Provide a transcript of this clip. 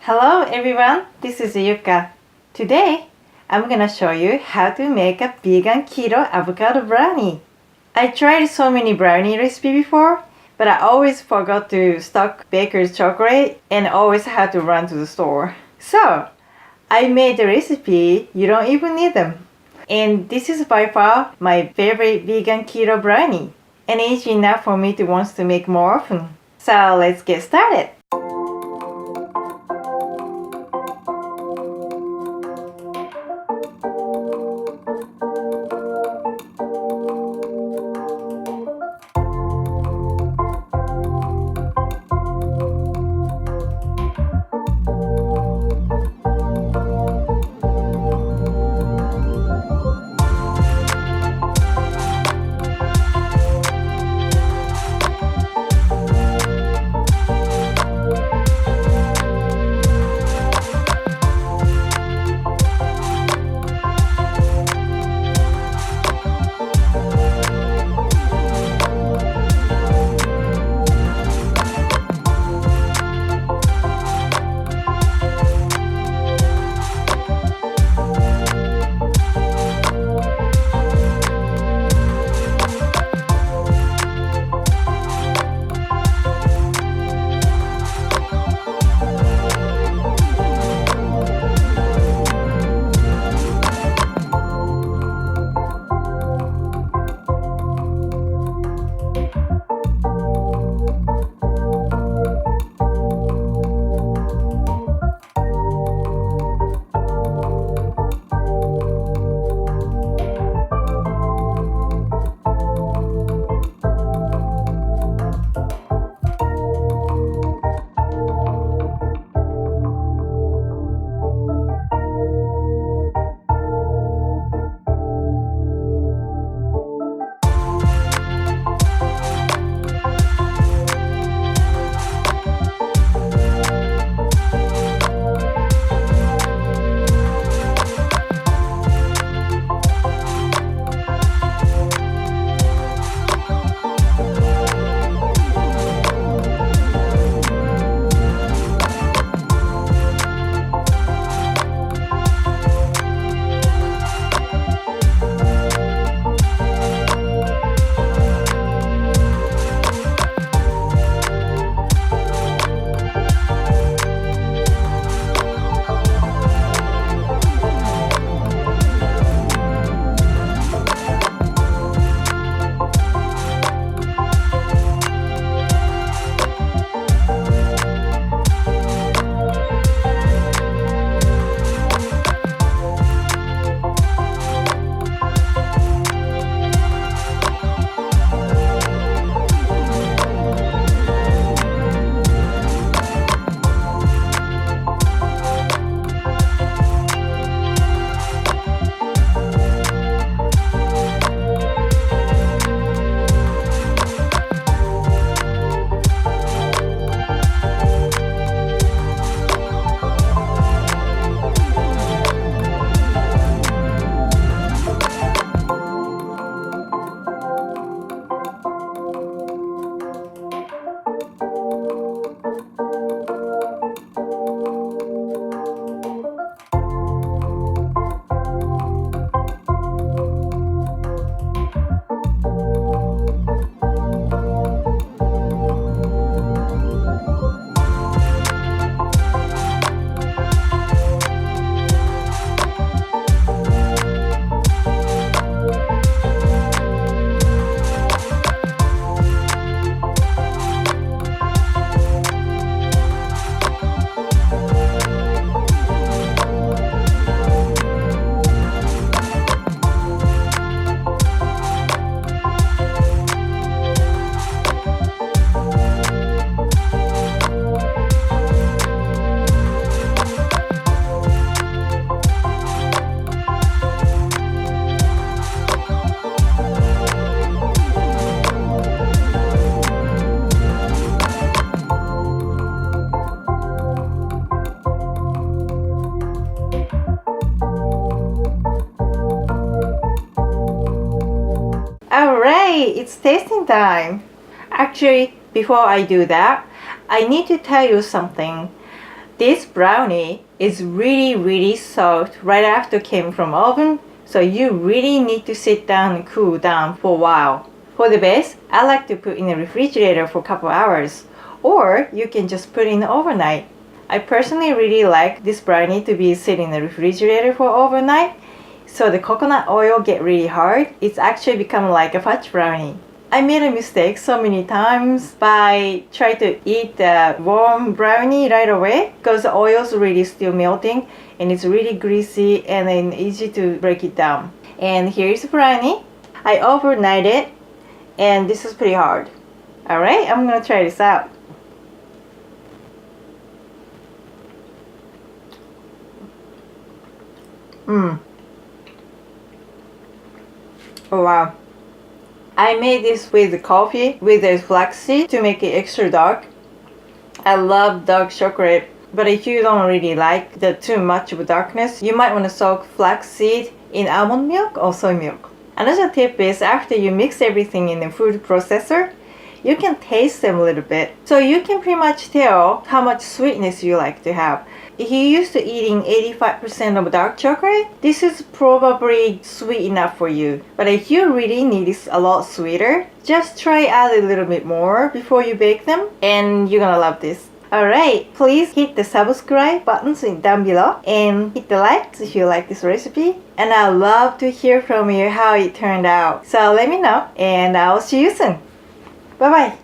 Hello everyone, this is Yuka. Today, I'm gonna show you how to make a vegan keto avocado brownie. I tried so many brownie recipes before, but I always forgot to stock baker's chocolate and always had to run to the store. So, I made the recipe, you don't even need them. And this is by far my favorite vegan keto brownie, and easy enough for me to want to make more often. So let's get started. Alright, it's tasting time. Actually, before I do that, I need to tell you something. This brownie is really soft right after it came from oven, so you really need to sit down and cool down for a while. For the base, I like to put in the refrigerator for a couple hours, or you can just put in overnight. I personally really like this brownie to be sitting in the refrigerator for overnight, so the coconut oil get really hard. It's actually become like a fudge brownie. I made a mistake so many times by trying to eat the warm brownie right away because the oil's really still melting and it's really greasy and then easy to break it down. And here's the brownie. I overnight it and this is pretty hard. Alright, I'm gonna try this out. Oh wow. I made this with the coffee with the flaxseed to make it extra dark. I love dark chocolate, but if you don't really like the too much of darkness, you might want to soak flaxseed in almond milk or soy milk. Another tip is after you mix everything in the food processor, you can taste them a little bit. So you can pretty much tell how much sweetness you like to have. If you're used to eating 85% of dark chocolate, this is probably sweet enough for you. But if you really need it a lot sweeter, just try add a little bit more before you bake them and you're gonna love this. Alright, please hit the subscribe buttons down below and hit the likes if you like this recipe. And I'd love to hear from you how it turned out. So let me know and I'll see you soon. Bye bye.